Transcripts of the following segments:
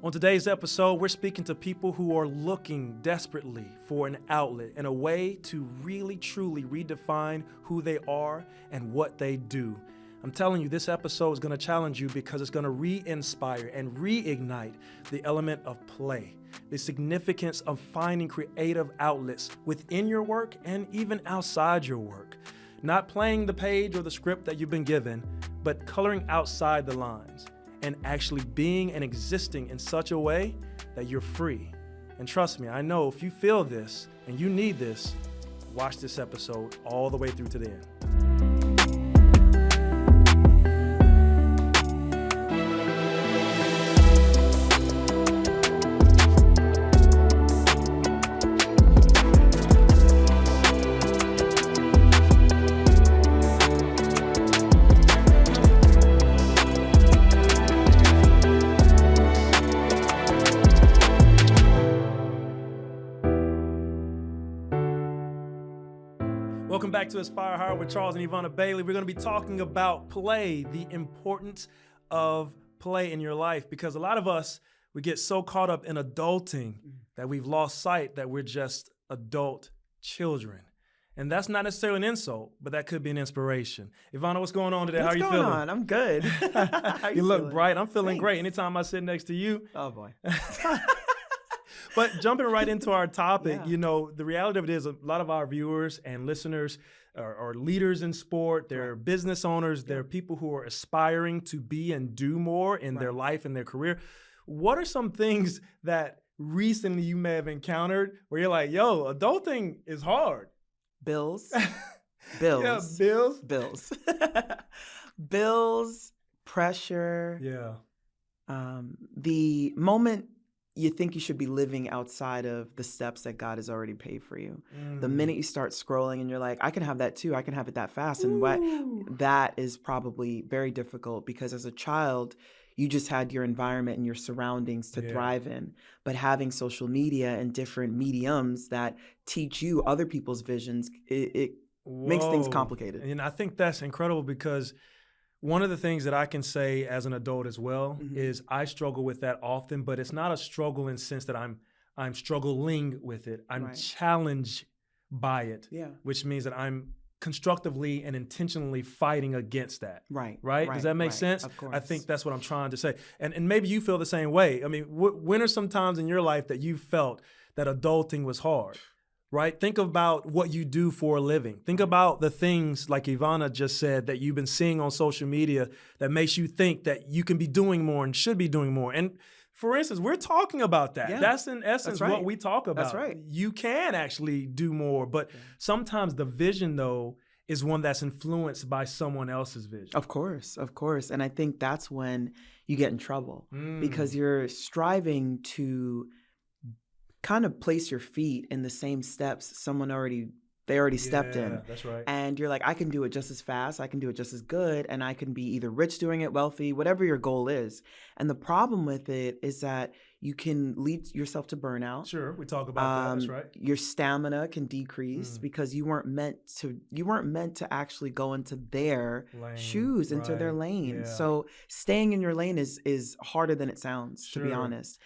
On today's episode, we're speaking to people who are looking desperately for an outlet and a way to really truly redefine who they are and what they do. I'm telling you, this episode is going to challenge you because it's going to re-inspire and reignite the element of play, the significance of finding creative outlets within your work and even outside your work. Not playing the page or the script that you've been given, but coloring outside the lines and actually being and existing in such a way that you're free. And trust me, I know if you feel this and you need this, watch this episode all the way through to the end. Welcome back to Aspire Higher with Charles and Yvana Bailey. We're going to be talking about play, the importance of play in your life, because a lot of us, we get so caught up in adulting that we've lost sight that we're just adult children. And that's not necessarily an insult, but that could be an inspiration. Yvana, what's going on today? How are you feeling? What's going on? I'm good. You look feeling? bright. I'm feeling Thanks. great. Anytime I sit next to you. Oh, boy. But jumping right into our topic, Yeah. you know, the reality of it is a lot of our viewers and listeners are leaders in sport. They're business owners. They're people who are aspiring to be and do more in their life and their career. What are some things that recently you may have encountered where you're like, yo, adulting is hard? Bills. Yeah, Bills. bills. Bills, pressure. Yeah. The moment you think you should be living outside of the steps that God has already paid for you. The minute you start scrolling and you're like, I can have that too. I can have it that fast. And that is probably very difficult because as a child, you just had your environment and your surroundings to thrive in. But having social media and different mediums that teach you other people's visions, it makes things complicated. And I think that's incredible because one of the things that I can say as an adult as well is I struggle with that often, but it's not a struggle in the sense that I'm struggling with it. I'm challenged by it, which means that I'm constructively and intentionally fighting against that. Right? Does that make sense? Of course. I think that's what I'm trying to say. And maybe you feel the same way. I mean, when are some times in your life that you felt that adulting was hard? Right? Think about what you do for a living. Think about the things like Yvana just said that you've been seeing on social media that makes you think that you can be doing more and should be doing more. And for instance, we're talking about that. Yeah. That's in essence what we talk about. That's right. You can actually do more, but sometimes the vision though is one that's influenced by someone else's vision. Of course. And I think that's when you get in trouble because you're striving to kind of place your feet in the same steps someone already stepped in. That's right. And you're like, I can do it just as fast, I can do it just as good, and I can be either rich doing it, wealthy, whatever your goal is. And the problem with it is that you can lead yourself to burnout. Sure, we talk about that, that's right. Your stamina can decrease because you weren't meant to actually go into their shoes, into their lane. Yeah. So staying in your lane is harder than it sounds, to be honest.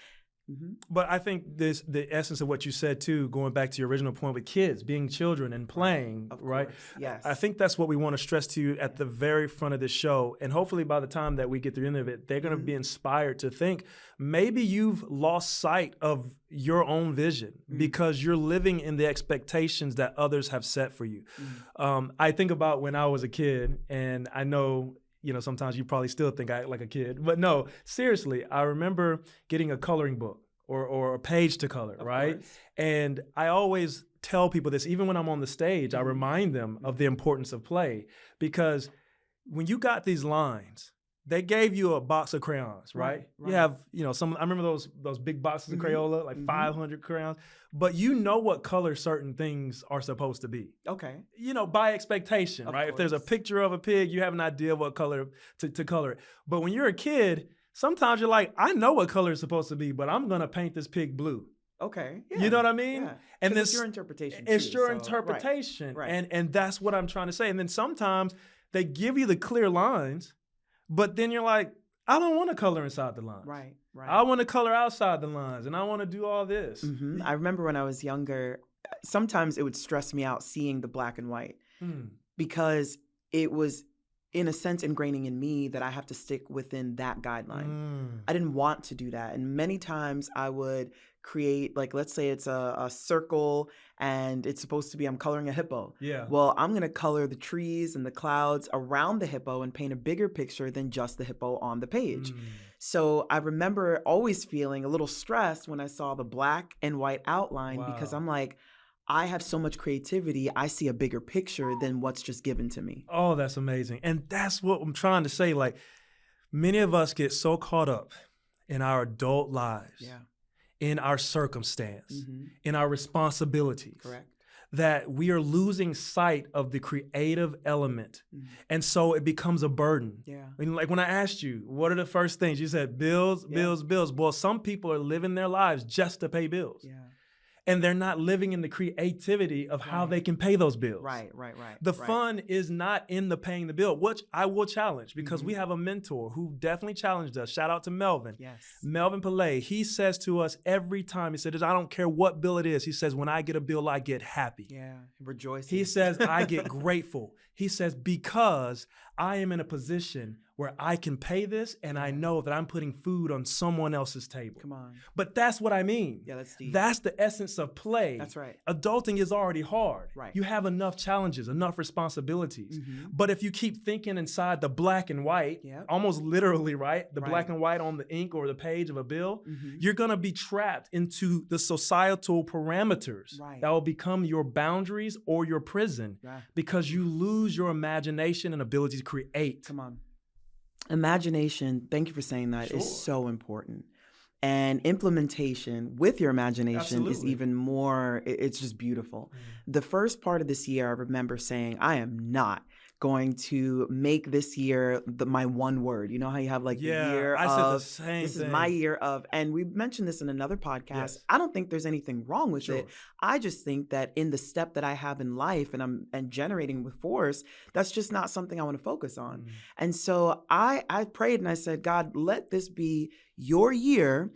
But I think the essence of what you said too, going back to your original point with kids, being children and playing, right? Yes. I think that's what we want to stress to you at the very front of this show. And hopefully by the time that we get through the end of it, they're going to be inspired to think maybe you've lost sight of your own vision because you're living in the expectations that others have set for you. I think about when I was a kid, and I know sometimes you probably still think I act like a kid, but no, seriously, I remember getting a coloring book or a page to color, right? And I always tell people this, even when I'm on the stage, I remind them of the importance of play because when you got these lines, they gave you a box of crayons, right? You have, I remember those big boxes of Crayola, like 500 crayons, but you know what color certain things are supposed to be. Okay. By expectation, right? If there's a picture of a pig, you have an idea of what color to color it. But when you're a kid, sometimes you're like, I know what color it's supposed to be, but I'm going to paint this pig blue. Okay. Yeah. You know what I mean? Yeah. And it's your interpretation. It's too, your so, interpretation. Right. And that's what I'm trying to say. And then sometimes they give you the clear lines, but then you're like, I don't want to color inside the lines. Right. Right. I want to color outside the lines and I want to do all this. I remember when I was younger, sometimes it would stress me out seeing the black and white because it was, in a sense, ingraining in me that I have to stick within that guideline. I didn't want to do that. And many times I would create, like, let's say it's a circle and it's supposed to be, I'm coloring a hippo. Yeah. Well, I'm going to color the trees and the clouds around the hippo and paint a bigger picture than just the hippo on the page. So I remember always feeling a little stressed when I saw the black and white outline because I'm like, I have so much creativity. I see a bigger picture than what's just given to me. Oh, that's amazing. And that's what I'm trying to say. Like, many of us get so caught up in our adult lives, in our circumstance, in our responsibilities, that we are losing sight of the creative element. And so it becomes a burden. I mean, like when I asked you, what are the first things? You said bills, bills, bills. Well, some people are living their lives just to pay bills. And they're not living in the creativity of how they can pay those bills. The fun is not in the paying the bill, which I will challenge because we have a mentor who definitely challenged us. Shout out to Melvin. Melvin Pillay. He says to us every time, he said, I don't care what bill it is. He says, when I get a bill, I get happy. Rejoicing. He says, I get grateful. He says, because I am in a position where I can pay this and I know that I'm putting food on someone else's table. Come on. But that's what I mean. That's deep. That's the essence of play. That's right. Adulting is already hard. You have enough challenges, enough responsibilities. But if you keep thinking inside the black and white, almost literally, the black and white on the ink or the page of a bill, you're going to be trapped into the societal parameters that will become your boundaries or your prison because you lose your imagination and ability to create. Come on. Imagination, thank you for saying that, is so important. And implementation with your imagination is even more, it's just beautiful. The first part of this year, I remember saying, I am not going to make this year my one word. You know how you have like the year I of, said the same this thing. is my year of, and we mentioned this in another podcast. I don't think there's anything wrong with it. I just think that in the step that I have in life and generating with force, that's just not something I want to focus on. And so I prayed and I said, God, let this be your year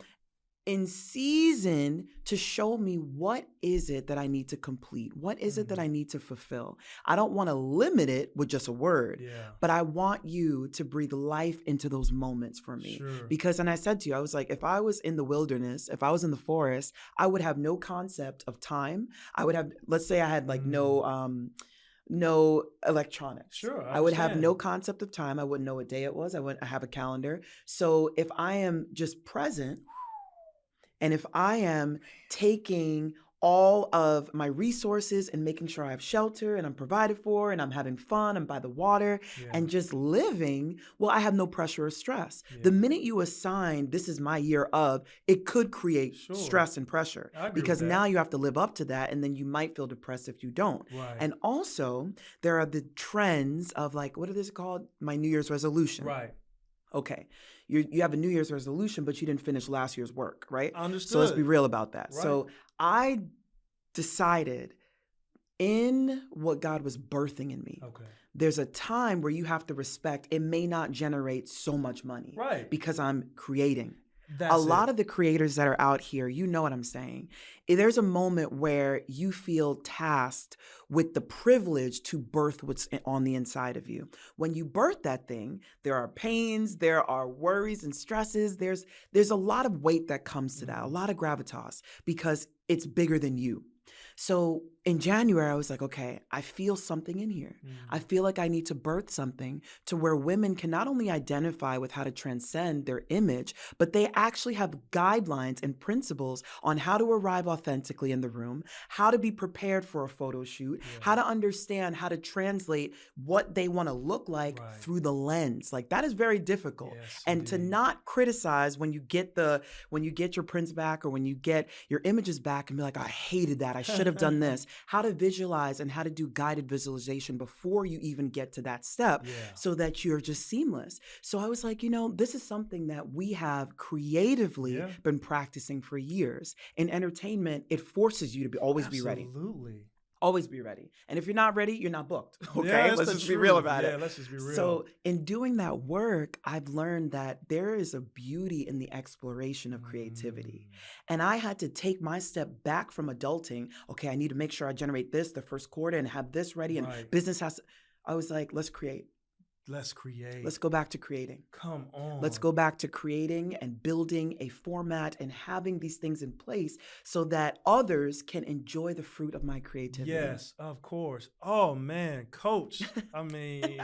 in season to show me what is it that I need to complete? What is it that I need to fulfill? I don't want to limit it with just a word, but I want you to breathe life into those moments for me. Because, and I said to you, I was like, if I was in the wilderness, if I was in the forest, I would have no concept of time. I would have, let's say I had like no electronics. I would have no concept of time. I wouldn't know what day it was. I wouldn't have a calendar. So if I am just present, and if I am taking all of my resources and making sure I have shelter and I'm provided for and I'm having fun, I'm by the water and just living, well, I have no pressure or stress. The minute you assign, this is my year of, it could create stress and pressure because now you have to live up to that and then you might feel depressed if you don't. And also there are the trends of like, what is it called? My New Year's resolution. Okay. You have a New Year's resolution, but you didn't finish last year's work, right? Understood. So let's be real about that. So I decided in what God was birthing in me, there's a time where you have to respect it may not generate so much money because I'm creating. A lot of the creators that are out here, you know what I'm saying. There's a moment where you feel tasked with the privilege to birth what's on the inside of you. When you birth that thing, there are pains, there are worries and stresses. There's a lot of weight that comes to that, a lot of gravitas, because it's bigger than you. So in January, I was like, okay, I feel something in here. I feel like I need to birth something to where women can not only identify with how to transcend their image, but they actually have guidelines and principles on how to arrive authentically in the room, how to be prepared for a photo shoot, how to understand how to translate what they want to look like through the lens. Like that is very difficult. And to not criticize when you get your prints back or when you get your images back and be like, I hated that. I should have done this. How to visualize and how to do guided visualization before you even get to that step so that you're just seamless. So I was like, this is something that we have creatively been practicing for years. In entertainment, it forces you to always be ready. Absolutely. Always be ready. And if you're not ready, you're not booked. Okay, Yeah, that's let's the just be real truth. about Yeah, it. let's just be real. So in doing that work, I've learned that there is a beauty in the exploration of creativity. And I had to take my step back from adulting. Okay, I need to make sure I generate this the first quarter and have this ready, and Right. business has to, I was like, let's create. Let's create. Let's go back to creating. Come on. Let's go back to creating and building a format and having these things in place so that others can enjoy the fruit of my creativity. Yes, of course. Oh, man, coach. I mean,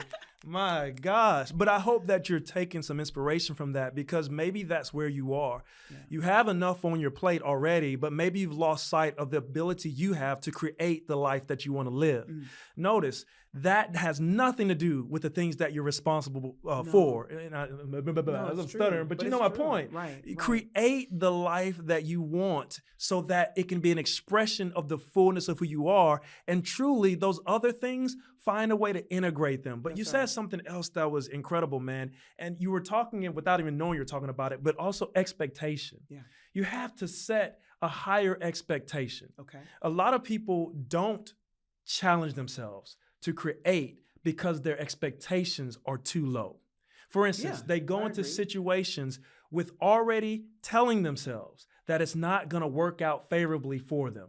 my gosh. But I hope that you're taking some inspiration from that, because maybe that's where you are. Yeah. You have enough on your plate already, but maybe you've lost sight of the ability you have to create the life that you want to live. Notice that has nothing to do with the things that you're responsible for. And I'm stuttering, but you know my point. Right. Create the life that you want so that it can be an expression of the fullness of who you are. And truly, those other things, find a way to integrate them. But That's you right. said something else that was incredible, man. And you were talking it without even knowing you're talking about it, but also expectation. Yeah. You have to set a higher expectation. Okay. A lot of people don't challenge themselves to create because their expectations are too low. For instance, Yeah, they go I into agree. situations with already telling themselves that it's not going to work out favorably for them.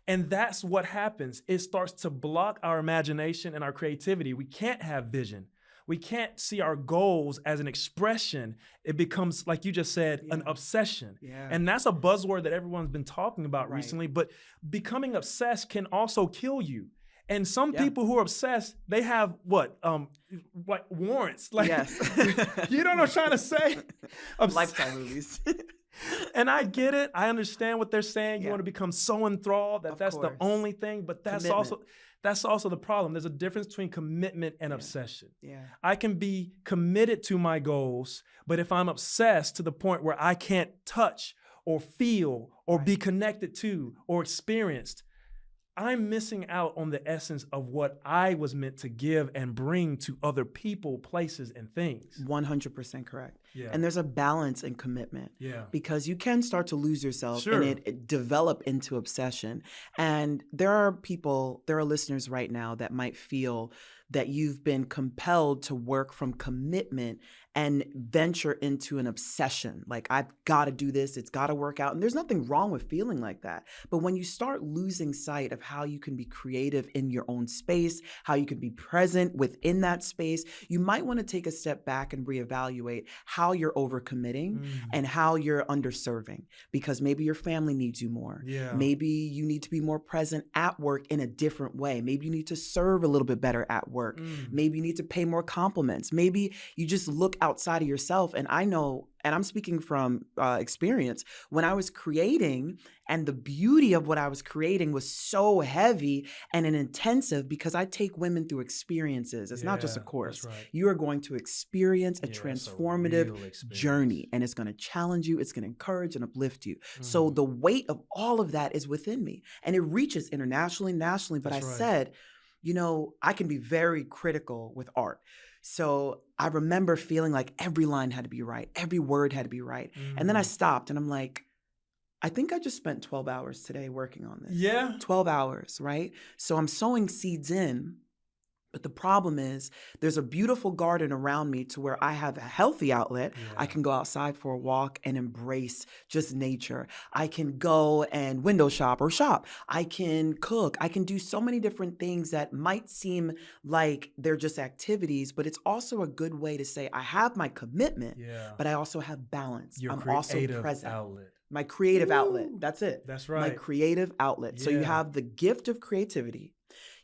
And that's what happens. It starts to block our imagination and our creativity. We can't have vision. We can't see our goals as an expression. It becomes, like you just said, an obsession. Yeah. And that's a buzzword that everyone's been talking about Right. recently. But becoming obsessed can also kill you. And some Yeah. people who are obsessed, they have what? Like warrants. Like, Yes. You know what I'm trying to say? Lifetime movies. And I get it. I understand what they're saying. You Yeah. want to become so enthralled that Of that's the course. only thing. But that's also the problem. There's a difference between commitment and obsession. Yeah. I can be committed to my goals, but if I'm obsessed to the point where I can't touch or feel or be connected to or experienced, I'm missing out on the essence of what I was meant to give and bring to other people, places, and things. 100% correct. Yeah. And there's a balance in commitment. Yeah. Because you can start to lose yourself Sure. and it develop into obsession. And there are listeners right now that might feel that you've been compelled to work from commitment and venture into an obsession. Like, I've got to do this, it's got to work out. And there's nothing wrong with feeling like that. But when you start losing sight of how you can be creative in your own space, how you can be present within that space, you might want to take a step back and reevaluate how you're overcommitting and how you're underserving, because maybe your family needs you more. Yeah. Maybe you need to be more present at work in a different way. Maybe you need to serve a little bit better at work. Maybe you need to pay more compliments. Maybe you just look outside of yourself. And I know, and I'm speaking from experience, when I was creating and the beauty of what I was creating was so heavy and an intensive, because I take women through experiences. It's not just a course. That's right. You are going to experience a Yeah, it's a transformative real experience. journey, and it's going to challenge you. It's going to encourage and uplift you. So the weight of all of that is within me, and it reaches internationally, nationally. But That's I right. said, I can be very critical with art. So I remember feeling like every line had to be right. Every word had to be right. And then I stopped and I'm like, I think I just spent 12 hours today working on this. Yeah. 12 hours, right? So I'm sowing seeds in. But the problem is there's a beautiful garden around me to where I have a healthy outlet. Yeah. I can go outside for a walk and embrace just nature. I can go and window shop or shop. I can cook. I can do so many different things that might seem like they're just activities, but it's also a good way to say I have my commitment, Yeah. but I also have balance. Your I'm also creative present. outlet. My creative outlet. Woo. That's it. That's My right. creative outlet. So you Yeah. have the gift of creativity.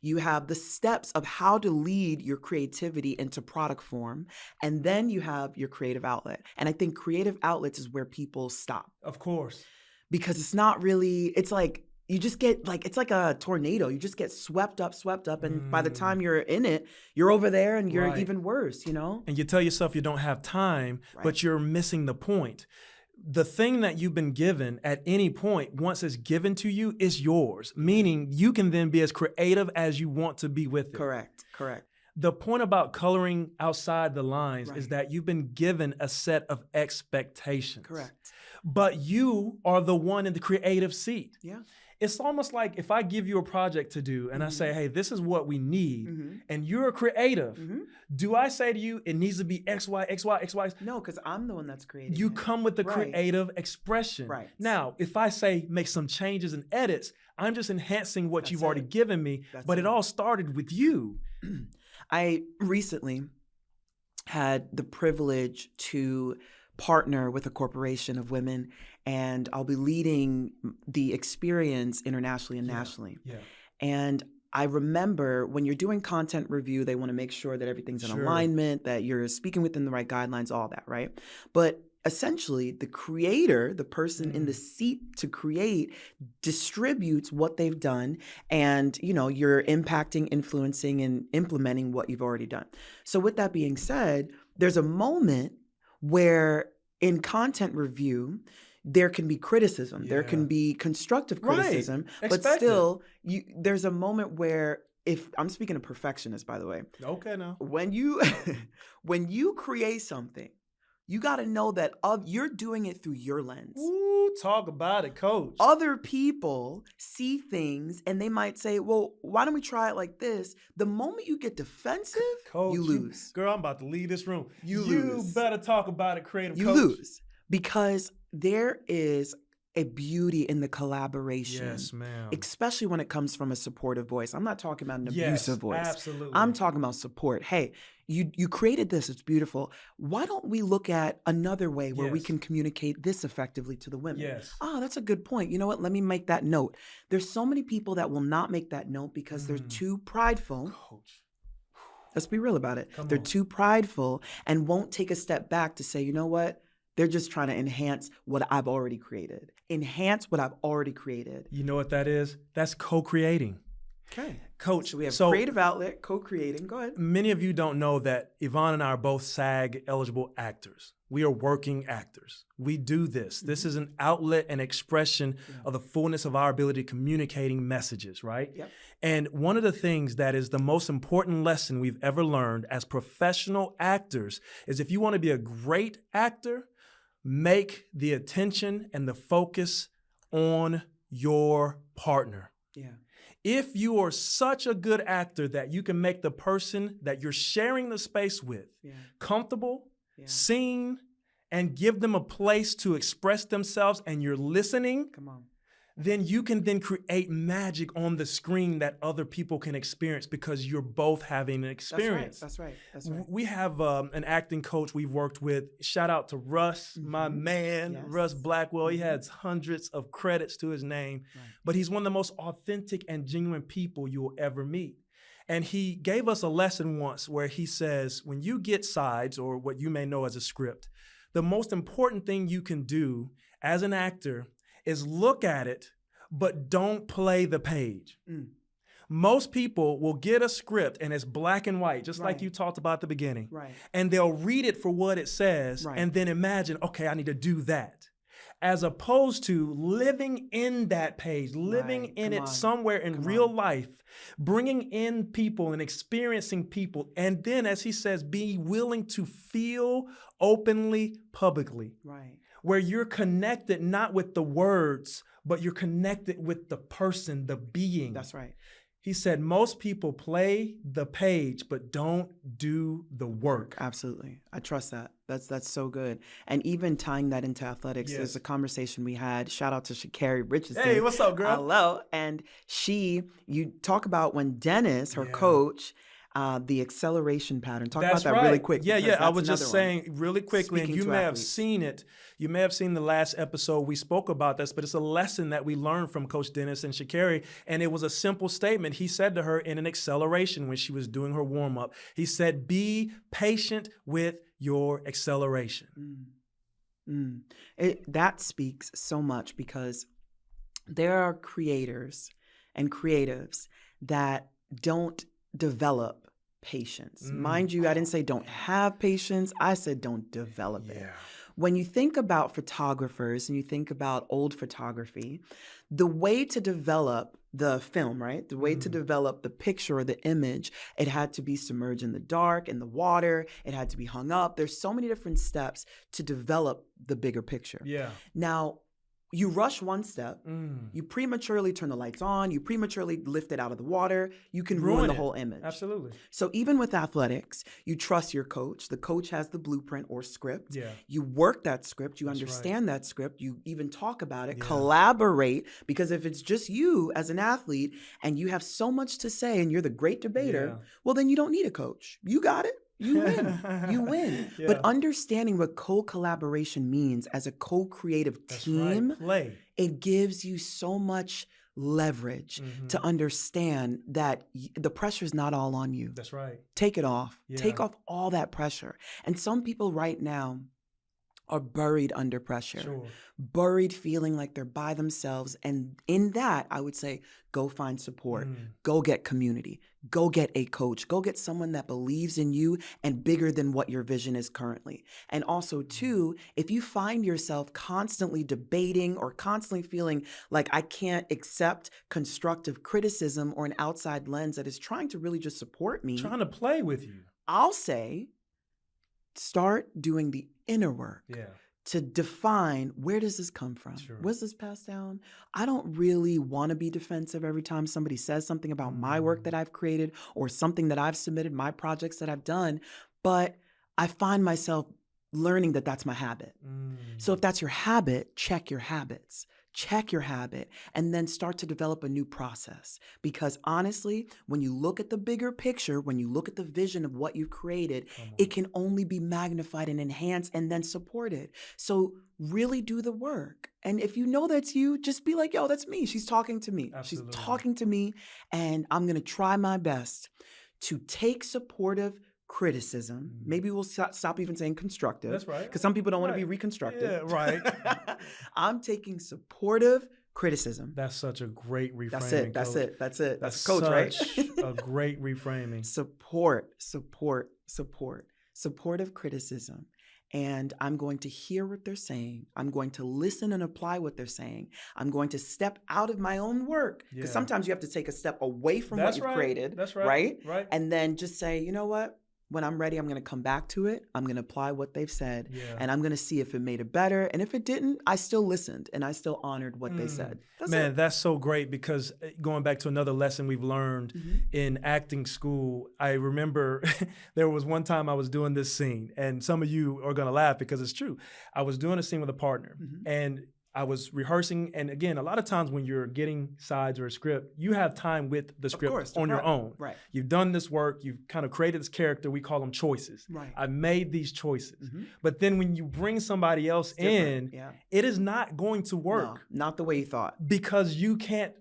You have the steps of how to lead your creativity into product form. And then you have your creative outlet. And I think creative outlets is where people stop, Of course. because it's not really, it's like, you just get like, it's like a tornado. You just get swept up. And by the time you're in it, you're over there and you're Right. even worse, And you tell yourself you don't have time, Right. but you're missing the point. The thing that you've been given at any point, once it's given to you, is yours, meaning you can then be as creative as you want to be with it. Correct. The point about coloring outside the lines is Right. that you've been given a set of expectations. Correct. But you are the one in the creative seat. Yeah. It's almost like if I give you a project to do and I say, hey, this is what we need, and you're a creative, do I say to you, it needs to be X, Y, X, Y, X, Y? No, because I'm the one that's creating You it. come with the Right. creative expression. Right. Now, if I say make some changes and edits, I'm just enhancing what That's you've already it. given me, That's but it it. all started with you. I recently had the privilege to partner with a corporation of women, and I'll be leading the experience internationally and nationally. Yeah. And I remember when you're doing content review, they want to make sure that everything's in Sure. alignment, that you're speaking within the right guidelines, all that, right? But essentially, the creator, the person in the seat to create, distributes what they've done, and you're impacting, influencing, and implementing what you've already done. So with that being said, there's a moment where in content review, there can be criticism, there can be constructive criticism, but Expected. still, there's a moment where, if I'm speaking of perfectionists, by the way, Okay, now. when you when you create something, you got to know that you're doing it through your lens. Ooh, talk about it, coach. Other people see things and they might say, well, why don't we try it like this? The moment you get defensive, Coach, you lose. Girl, I'm about to leave this room. You lose. better talk about it, creative You coach. lose. Because there is a beauty in the collaboration. Yes, ma'am. Especially when it comes from a supportive voice. I'm not talking about an abusive voice. Absolutely. I'm talking about support. Hey, you created this. It's beautiful. Why don't we look at another way where we can communicate this effectively to the women? Yes. Oh, that's a good point. You know what? Let me make that note. There's so many people that will not make that note because they're too prideful. Coach. Let's be real about it. Come They're on. too prideful and won't take a step back to say, you know what? They're just trying to enhance what I've already created. Enhance what I've already created. You know what that is? That's co-creating. Okay. Coach, So we have creative outlet, co-creating. Go ahead. Many of you don't know that Yvana and I are both SAG-eligible actors. We are working actors. We do this. This is an outlet and expression of the fullness of our ability to communicating messages, right? Yep. And one of the things that is the most important lesson we've ever learned as professional actors is if you want to be a great actor, make the attention and the focus on your partner. Yeah. If you are such a good actor that you can make the person that you're sharing the space with comfortable, seen, and give them a place to express themselves and you're listening, Come on. then you can then create magic on the screen that other people can experience because you're both having an experience. That's right. That's right. We have an acting coach we've worked with. Shout out to Russ, my man, Yes. Russ Blackwell. He has hundreds of credits to his name, but he's one of the most authentic and genuine people you will ever meet. And he gave us a lesson once where he says, when you get sides or what you may know as a script, the most important thing you can do as an actor is look at it, but don't play the page. Most people will get a script and it's black and white, just like you talked about at the beginning. Right. And they'll read it for what it says and then imagine, okay, I need to do that. As opposed to living in that page, living in it somewhere in real life, bringing in people and experiencing people. And then, as he says, be willing to feel openly, publicly. Right. Where you're connected not with the words, but you're connected with the person, the being. That's right. He said most people play the page, but don't do the work. Absolutely. I trust that. That's so good. And even tying that into athletics, there's a conversation we had. Shout out to Sha'Carri Richardson. Hey, what's up, girl? Hello. And you talk about when Dennis, her coach, the acceleration pattern. Talk about that really quick. Yeah. I was just saying really quickly, and you may have athletes. seen it. You may have seen the last episode we spoke about this, but it's a lesson that we learned from Coach Dennis and Sha'Carri, and it was a simple statement. He said to her in an acceleration when she was doing her warm-up, he said, be patient with your acceleration. That speaks so much because there are creators and creatives that don't develop patience. Mind you, I didn't say don't have patience. I said don't develop it. When you think about photographers and you think about old photography, the way to develop the film, right? The way to develop the picture or the image, it had to be submerged in the dark, in the water. It had to be hung up. There's so many different steps to develop the bigger picture. Yeah. Now, you rush one step, you prematurely turn the lights on, you prematurely lift it out of the water, you can ruin the whole image. Absolutely. So even with athletics, you trust your coach. The coach has the blueprint or script. Yeah. You work that script, you That's understand that script, you even talk about it, Yeah. collaborate, because if it's just you as an athlete and you have so much to say and you're the great debater, well, then you don't need a coach. You got it. You win. You win. Yeah. But understanding what co-collaboration means as a co-creative team, Play. it gives you so much leverage to understand that the pressure is not all on you. That's right. Take it off. Yeah. Take off all that pressure. And some people right now are buried under pressure, Sure. buried feeling like they're by themselves. And in that, I would say, go find support, go get community, go get a coach, go get someone that believes in you and bigger than what your vision is currently. And also too, if you find yourself constantly debating or constantly feeling like I can't accept constructive criticism or an outside lens that is trying to really just support me, Trying to play with you. I'll say, start doing the inner work to define, where does this come from? Sure. Was this passed down? I don't really want to be defensive every time somebody says something about my work that I've created or something that I've submitted, my projects that I've done, but I find myself learning that that's my habit. So if that's your habit, check your habits. Check your habit and then start to develop a new process. Because honestly, when you look at the bigger picture, when you look at the vision of what you've created, it can only be magnified and enhanced and then supported. So really do the work. And if you know that's you, just be like, yo, that's me. She's talking to me. Absolutely. She's talking to me. And I'm going to try my best to take supportive criticism. Maybe we'll stop even saying constructive. That's right. Because some people don't want to be reconstructed. Yeah, right. I'm taking supportive criticism. That's such a great reframing. That's it. That's Coach. it. That's it. That's Coach, right? a great reframing. Support. Supportive criticism. And I'm going to hear what they're saying. I'm going to listen and apply what they're saying. I'm going to step out of my own work. Because sometimes you have to take a step away from what you've created. That's right. Right? And then just say, you know what? When I'm ready, I'm going to come back to it. I'm going to apply what they've said. And I'm going to see if it made it better. And if it didn't, I still listened and I still honored what they said. That's so great, because going back to another lesson we've learned in acting school, I remember there was one time I was doing this scene, and some of you are going to laugh because it's true. I was doing a scene with a partner and I was rehearsing, and again, a lot of times when you're getting sides or a script, you have time with the script on your own. Right. You've done this work, you've kind of created this character, we call them choices. Right. I made these choices. But then when you bring somebody else in, it is not going to work. No, not the way you thought. Because you can't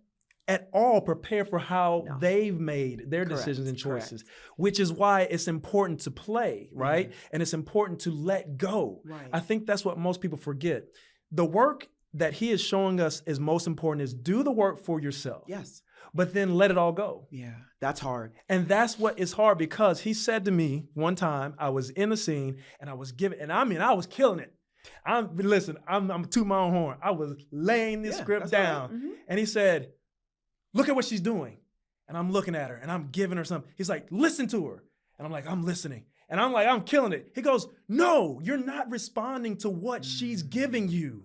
at all prepare for how they've made their decisions and choices, which is why it's important to play, right? And it's important to let go. Right. I think that's what most people forget. The work that he is showing us is most important is do the work for yourself. Yes. But then let it all go. Yeah, that's hard. And that's what is hard, because he said to me one time, I was in the scene and I was giving, and I mean, I was killing it. I'm to my own horn. I was laying this script down. Right. And he said, look at what she's doing. And I'm looking at her and I'm giving her something. He's like, listen to her. And I'm like, I'm listening. And I'm like, I'm killing it. He goes, no, you're not responding to what she's giving you.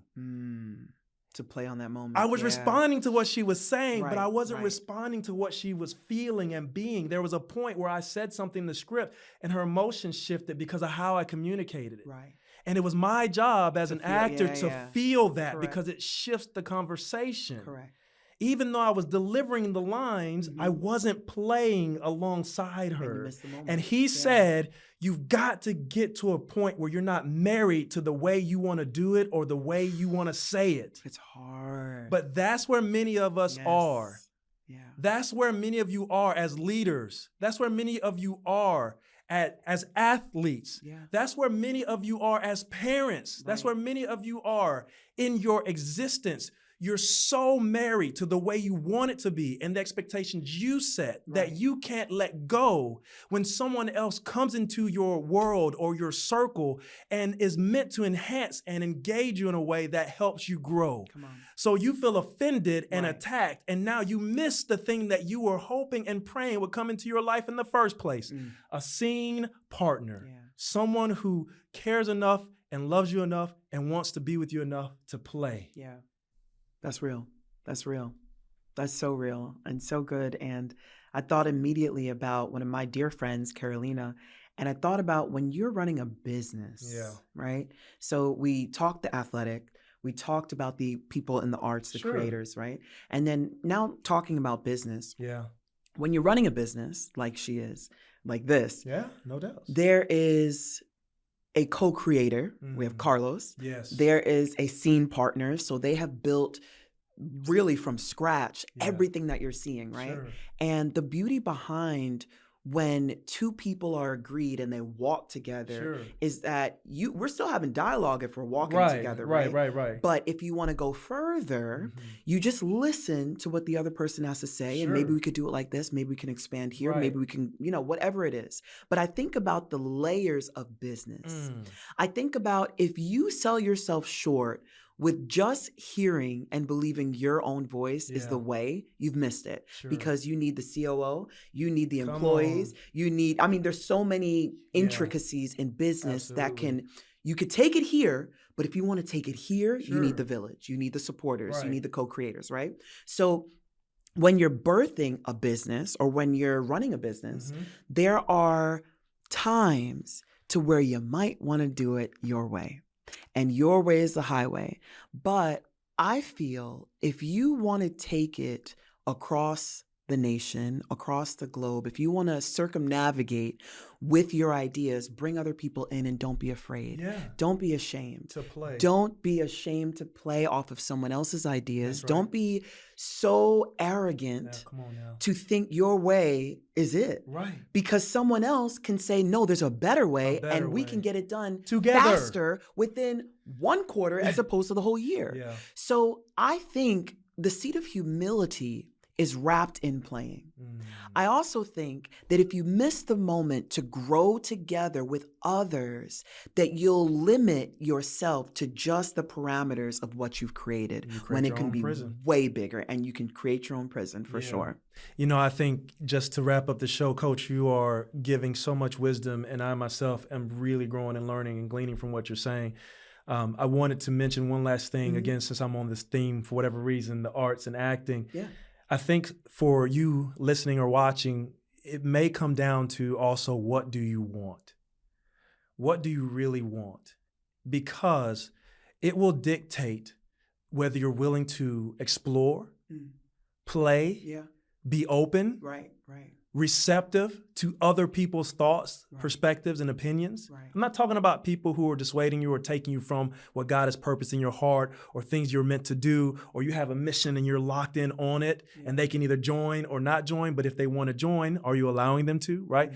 To play on that moment. I was responding to what she was saying, but I wasn't right. responding to what she was feeling and being. There was a point where I said something in the script and her emotions shifted because of how I communicated it. Right. And it was my job as an actor to feel that, Correct. because it shifts the conversation. Correct. Even though I was delivering the lines, I wasn't playing alongside her. missed the moment. And he said, you've got to get to a point where you're not married to the way you want to do it or the way you want to say it. It's hard. But that's where many of us are. Yeah. That's where many of you are as leaders. That's where many of you are as athletes. Yeah. That's where many of you are as parents. That's where many of you are in your existence. you're so married to the way you want it to be and the expectations you set that you can't let go when someone else comes into your world or your circle and is meant to enhance and engage you in a way that helps you grow. Come on. So you feel offended and attacked, and now you miss the thing that you were hoping and praying would come into your life in the first place. A seen partner, someone who cares enough and loves you enough and wants to be with you enough to play. Yeah. That's real. That's real. That's so real and so good. And I thought immediately about one of my dear friends, Carolina, and I thought about when you're running a business, right? So we talked the athletic, we talked about the people in the arts, the creators, right? And then now talking about business. Yeah. When you're running a business like she is, like this. Yeah, no doubt. There is a co-creator. We have Carlos. Yes. There is a scene partner. So they have built really from scratch everything that you're seeing, right? Sure. And the beauty behind when two people are agreed and they walk together is that we're still having dialogue if we're walking together, right? Right. But if you want to go further, you just listen to what the other person has to say, and maybe we could do it like this, maybe we can expand here, maybe we can, whatever it is. But I think about the layers of business. I think about if you sell yourself short with just hearing and believing your own voice is the way, you've missed it. Because you need the COO, you need the employees, there's so many intricacies in business that you could take it here, but if you want to take it here, you need the village, you need the supporters, you need the co-creators, right? So when you're birthing a business or when you're running a business, there are times to where you might want to do it your way. And your way is the highway. But I feel if you want to take it across the nation, across the globe, if you want to circumnavigate with your ideas, bring other people in and don't be afraid. Don't be ashamed to play. Don't be ashamed to play off of someone else's ideas. Don't be so arrogant to think your way is it. Right. Because someone else can say, no, there's a better way, and we can get it done faster within 1 quarter as opposed to the whole year. So I think the seed of humility is wrapped in playing. I also think that if you miss the moment to grow together with others, that you'll limit yourself to just the parameters of what you've created when it can be way bigger, and you can create your own prison for sure. I think just to wrap up the show, Coach, you are giving so much wisdom, and I myself am really growing and learning and gleaning from what you're saying. I wanted to mention one last thing, again, since I'm on this theme, for whatever reason, the arts and acting. I think for you listening or watching, it may come down to also, what do you want? What do you really want? Because it will dictate whether you're willing to explore, play, be open, receptive to other people's thoughts, perspectives, and opinions. I'm not talking about people who are dissuading you or taking you from what God has purposed in your heart, or things you're meant to do, or you have a mission and you're locked in on it, and they can either join or not join. But if they want to join, are you allowing them to, right?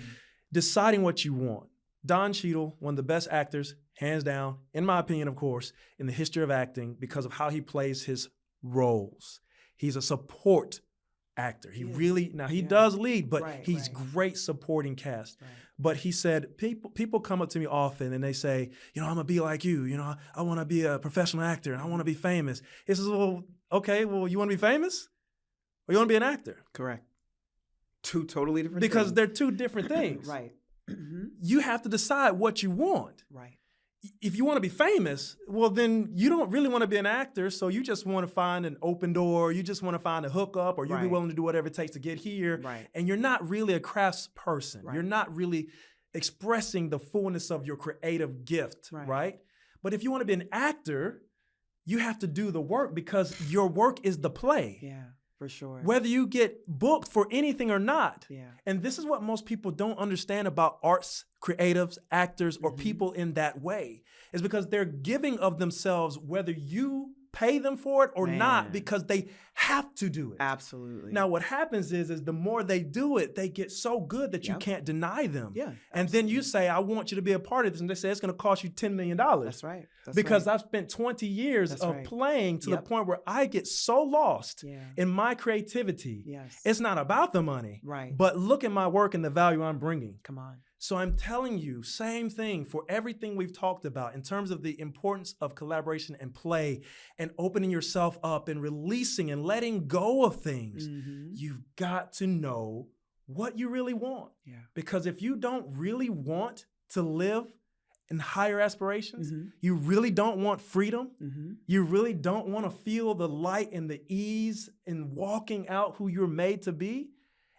Deciding what you want. Don Cheadle, one of the best actors, hands down, in my opinion, of course, in the history of acting, because of how he plays his roles. He's a support actor. He really, now he does lead, but he's great supporting cast. But he said, people come up to me often and they say, I'm gonna be like you, I want to be a professional actor and I want to be famous. He says, well, okay, well, you want to be famous or you want to be an actor? Correct. Two totally different because things. They're two different things. You have to decide what you want. If you want to be famous, well, then you don't really want to be an actor, so you just want to find an open door, you just want to find a hookup, or you'll be willing to do whatever it takes to get here, and you're not really a crafts person. You're not really expressing the fullness of your creative gift, right? But if you want to be an actor, you have to do the work, because your work is the play. For sure. Whether you get booked for anything or not. And this is what most people don't understand about arts, creatives, actors, or people in that way, is because they're giving of themselves, whether you pay them for it or not Man. because they have to do it. Absolutely. Now, what happens is the more they do it, they get so good that you Yep. can't deny them. Yeah. And then you say, I want you to be a part of this. And they say, it's going to cost you $10 million. That's right. That's Because right. I've spent 20 years That's of right. playing to the Yep. point where I get so lost Yeah. in my creativity. Yes. It's not about the money, Right. but look at my work and the value I'm bringing. Come on. So I'm telling you, same thing for everything we've talked about in terms of the importance of collaboration and play and opening yourself up and releasing and letting go of things. Mm-hmm. You've got to know what you really want. Yeah. Because if you don't really want to live in higher aspirations, Mm-hmm. you really don't want freedom, Mm-hmm. you really don't want to feel the light and the ease in walking out who you're made to be,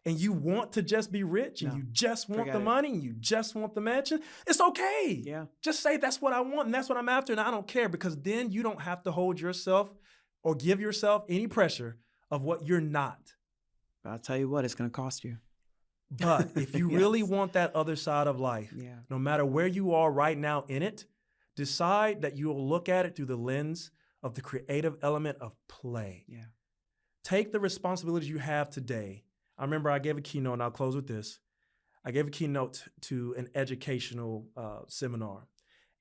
and you want to just be rich and No. you just want Forget the it. money and you just want the mansion, it's okay. Yeah. Just say that's what I want and that's what I'm after and I don't care, because then you don't have to hold yourself or give yourself any pressure of what you're not. But I'll tell you what, it's going to cost you. But if you really Yes. want that other side of life, Yeah. no matter where you are right now in it, decide that you will look at it through the lens of the creative element of play. Yeah. Take the responsibilities you have today. I remember I gave a keynote, and I'll close with this. I gave a keynote to an educational seminar,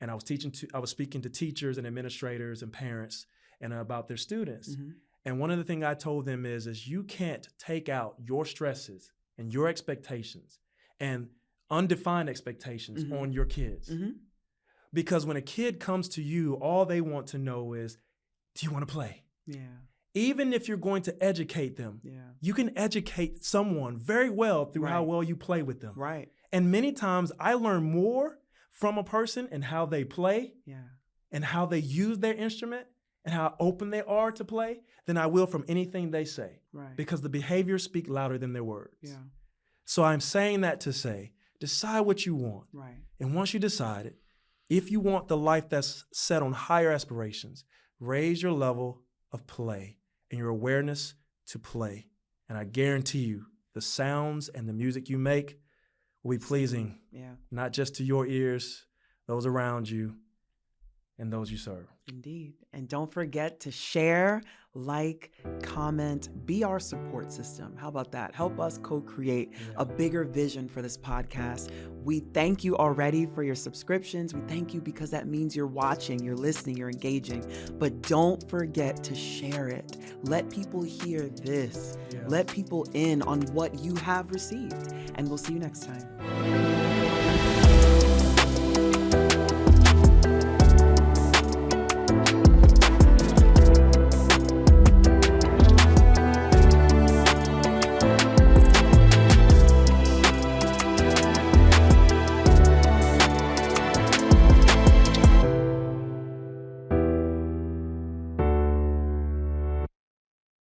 and I was speaking to teachers and administrators and parents and about their students. Mm-hmm. And one of the things I told them is you can't take out your stresses and your expectations and undefined expectations Mm-hmm. on your kids. Mm-hmm. Because when a kid comes to you, all they want to know is, do you want to play? Yeah. Even if you're going to educate them, Yeah. you can educate someone very well through how Right. well you play with them. Right. And many times I learn more from a person and how they play Yeah. and how they use their instrument and how open they are to play than I will from anything they say. Right. Because the behaviors speak louder than their words. Yeah. So I'm saying that to say, decide what you want. Right. And once you decide it, if you want the life that's set on higher aspirations, raise your level of play and your awareness to play. And I guarantee you, the sounds and the music you make will be pleasing, Yeah. not just to your ears, those around you, and those you serve. Indeed. And don't forget to share, like, comment, be our support system. How about that? Help us co-create a bigger vision for this podcast. We thank you already for your subscriptions. We thank you because that means you're watching, you're listening, you're engaging. But don't forget to share it. Let people hear this. Yeah. Let people in on what you have received. And we'll see you next time.